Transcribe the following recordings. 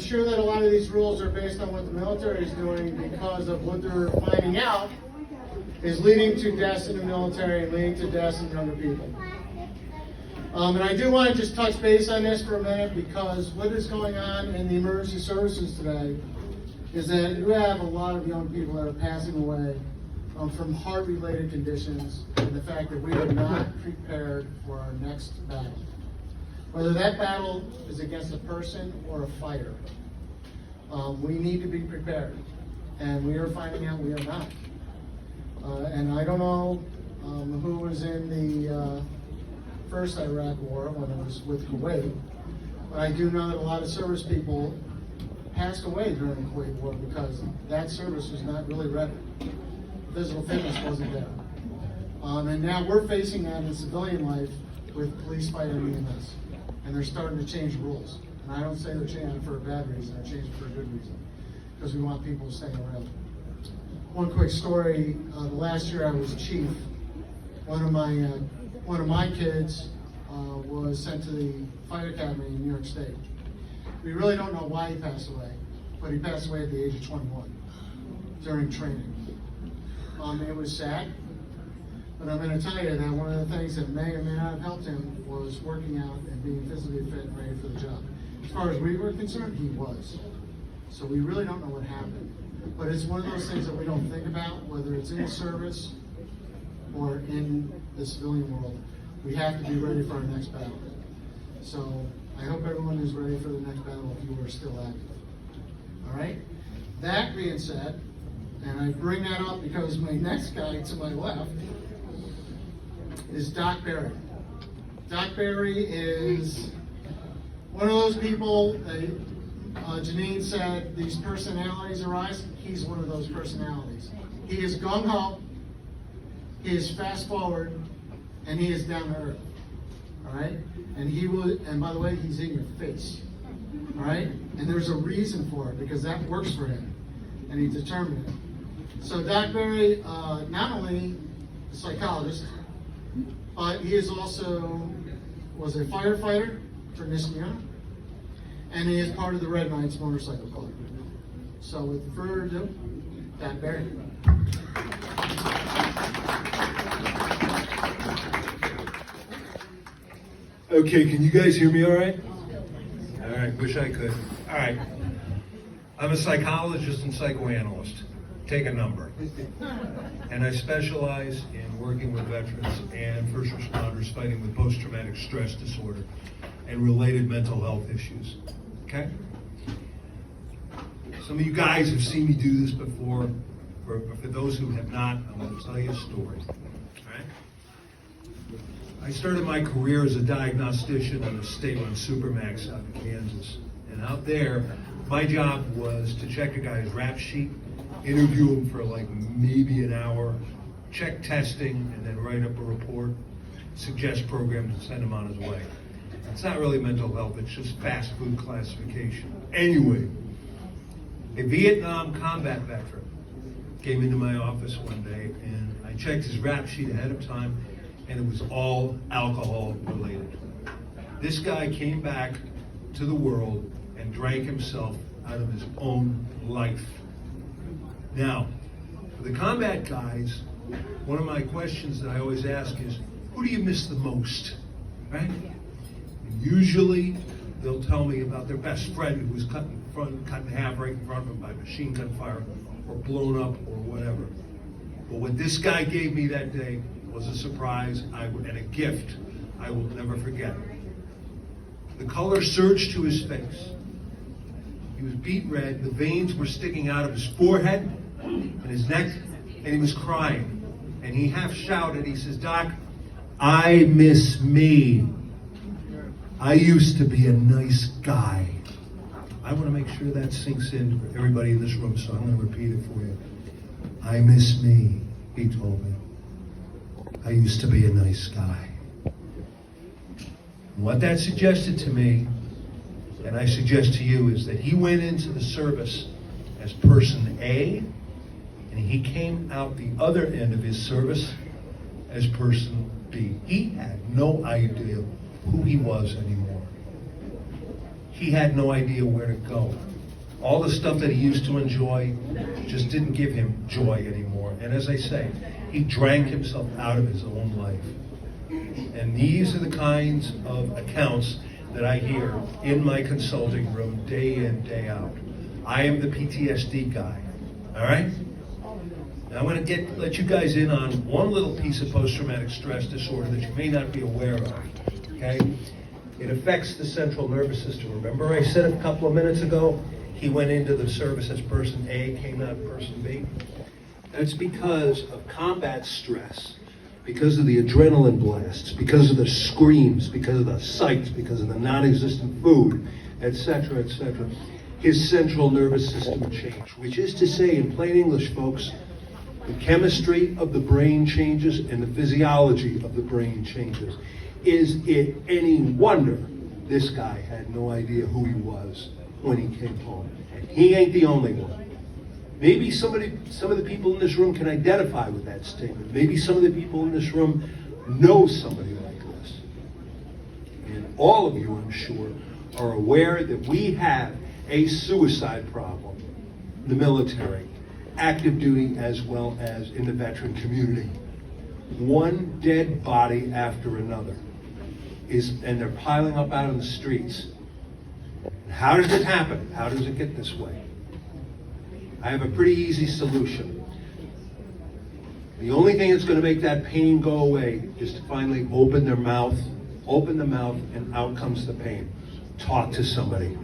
sure that a lot of these rules are based on what the military is doing, because of what they're finding out is leading to deaths in the military and leading to deaths in younger people. And I do want to just touch base on this for a minute, because what is going on in the emergency services today is that you have a lot of young people that are passing away from heart-related conditions, and the fact that we are not prepared for our next battle. Whether that battle is against a person or a fighter, we need to be prepared, and we are finding out we are not. And I don't know who was in the first Iraq war when it was with Kuwait, but I do know that a lot of service people passed away during the Kuwait war because that service was not really ready. Physical fitness wasn't there. And now we're facing that in civilian life with police, fire, and EMS. And they're starting to change rules. And I don't say they're changing for a bad reason, they're changing for a good reason, because we want people to stay around. One quick story, the last year I was chief, one of my kids was sent to the fire academy in New York State. We really don't know why he passed away, but he passed away at the age of 21 during training. It was sad, but I'm going to tell you that one of the things that may or may not have helped him was working out and being physically fit and ready for the job. As far as we were concerned, he was. So we really don't know what happened. But it's one of those things that we don't think about, whether it's in the service or in the civilian world. We have to be ready for our next battle. So I hope everyone is ready for the next battle if you are still active. All right? That being said, and I bring that up because my next guy to my left is Doc Barry. Doc Barry is one of those people that Jeannine said these personalities arise. He's one of those personalities. He is gung-ho, he is fast-forward, and he is down to earth. All right? And he will, and by the way, he's in your face. All right? And there's a reason for it, because that works for him, and he's determined it. So Doc Barry, not only a psychologist, but he is also was a firefighter for Nissan, and he is part of the Red Knights Motorcycle Club. So with further ado, Doc Barry. Okay, can you guys hear me all right? All right, wish I could. All right. I'm a psychologist and psychoanalyst. Take a number. And I specialize in working with veterans and first responders fighting with post-traumatic stress disorder and related mental health issues. Okay? Some of you guys have seen me do this before. For those who have not, I'm going to tell you a story. All right? I started my career as a diagnostician on a state-run Supermax out in Kansas. And out there, my job was to check a guy's rap sheet, interview him for like maybe an hour, check testing, and then write up a report, suggest programs, and send him on his way. It's not really mental health, it's just fast food classification. Anyway, a Vietnam combat veteran came into my office one day, and I checked his rap sheet ahead of time, and it was all alcohol related. This guy came back to the world and drank himself out of his own life. Now, for the combat guys, one of my questions that I always ask is, who do you miss the most, right? And usually, they'll tell me about their best friend who was cut in half right in front of them by machine gun fire, or blown up, or whatever. But what this guy gave me that day was a surprise and a gift I will never forget. The color surged to his face. He was beet red, the veins were sticking out of his forehead and his neck, and he was crying. And he half shouted, he says, "Doc, I miss me. I used to be a nice guy." I want to make sure that sinks in for everybody in this room, so I'm going to repeat it for you. I miss me, he told me. I used to be a nice guy. And what that suggested to me, and I suggest to you, is that he went into the service as person A, and he came out the other end of his service as person B. He had no idea who he was anymore. he had no idea where to go. All the stuff that he used to enjoy just didn't give him joy anymore. And as I say, he drank himself out of his own life. And these are the kinds of accounts that I hear in my consulting room day in, day out. I am the PTSD guy, all right? Now I want to let you guys in on one little piece of post-traumatic stress disorder that you may not be aware of, okay? It affects the central nervous system. Remember I said a couple of minutes ago, he went into the service as person A, came out person B? That's because of combat stress, because of the adrenaline blasts, because of the screams, because of the sights, because of the non-existent food, etc., etc. His central nervous system changed, which is to say, in plain English, folks, the chemistry of the brain changes and the physiology of the brain changes. Is it any wonder this guy had no idea who he was when he came home? And he ain't the only one. Maybe some of the people in this room can identify with that statement. Maybe some of the people in this room know somebody like this. And all of you, I'm sure, are aware that we have a suicide problem in the military, active duty as well as in the veteran community. One dead body after another and they're piling up out in the streets. And how does it happen? How does it get this way? I have a pretty easy solution. The only thing that's going to make that pain go away is to finally open the mouth, and out comes the pain. Talk to somebody.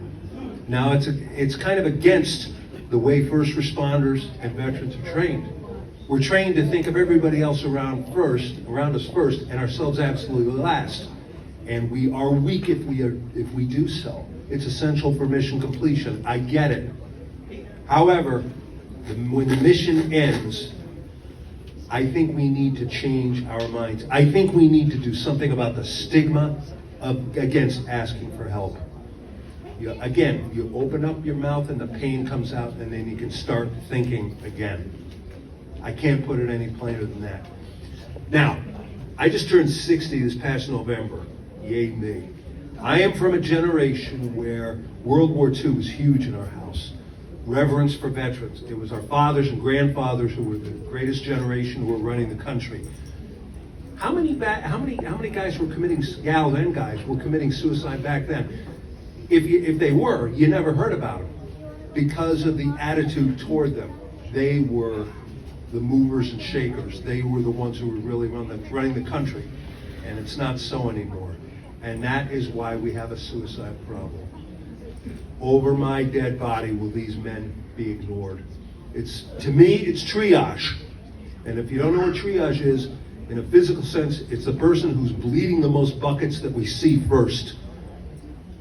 Now it's kind of against the way first responders and veterans are trained. We're trained to think of everybody else around us first, and ourselves absolutely last. And we are weak if we do so. It's essential for mission completion. I get it. However, when the mission ends, I think we need to change our minds. I think we need to do something about the stigma against asking for help. You open up your mouth and the pain comes out, and then you can start thinking again. I can't put it any plainer than that. Now, I just turned 60 this past November. Yay me. I am from a generation where World War II was huge in our house. Reverence for veterans. It was our fathers and grandfathers who were the greatest generation who were running the country. How many guys were gals and guys were committing suicide back then? If they were, you never heard about them because of the attitude toward them. They were the movers and shakers. They were the ones who were really running the country. And it's not so anymore. And that is why we have a suicide problem. Over my dead body will these men be ignored. To me, it's triage. And if you don't know what triage is, in a physical sense, it's the person who's bleeding the most buckets that we see first.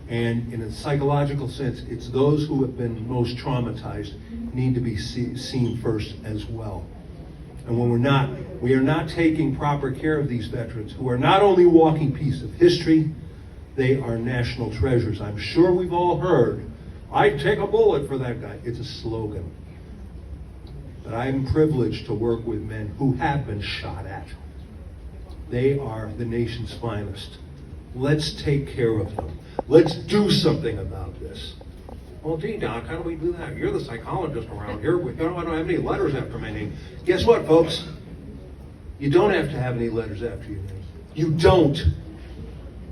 And in a psychological sense, it's those who have been most traumatized need to be seen first as well. And when we are not taking proper care of these veterans, who are not only walking pieces of history, they are national treasures. I'm sure we've all heard, I'd take a bullet for that guy. It's a slogan. But I'm privileged to work with men who have been shot at. They are the nation's finest. Let's take care of them. Let's do something about this. Well, gee, Doc, how do we do that? You're the psychologist around here. I don't have any letters after my name. Guess what, folks? You don't have to have any letters after your name. You don't.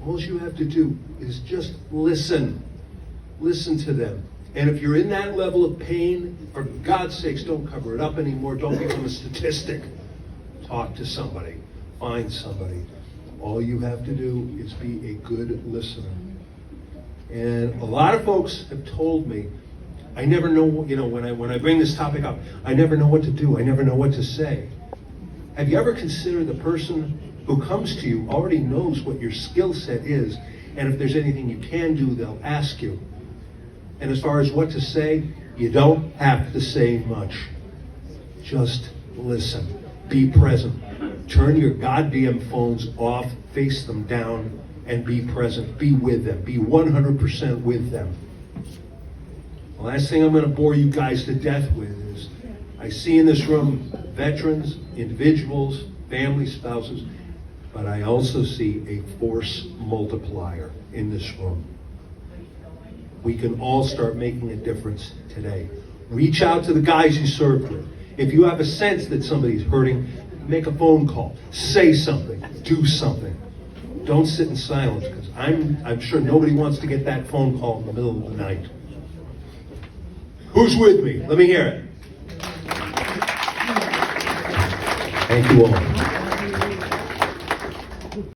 All you have to do is just listen. Listen to them. And if you're in that level of pain, for God's sakes, don't cover it up anymore. Don't become a statistic. Talk to somebody. Find somebody. All you have to do is be a good listener. And a lot of folks have told me, I never know, when I bring this topic up, I never know what to do. I never know what to say. Have you ever considered the person who comes to you already knows what your skill set is, and if there's anything you can do, they'll ask you. And as far as what to say, you don't have to say much. Just listen. Be present. Turn your goddamn phones off, face them down, and be present. Be with them. Be 100% with them. The last thing I'm going to bore you guys to death with is, I see in this room veterans, individuals, family, spouses, but I also see a force multiplier in this room. We can all start making a difference today. Reach out to the guys you served with. If you have a sense that somebody's hurting, make a phone call. Say something. Do something. Don't sit in silence, because I'm sure nobody wants to get that phone call in the middle of the night. Who's with me? Let me hear it. Thank you all.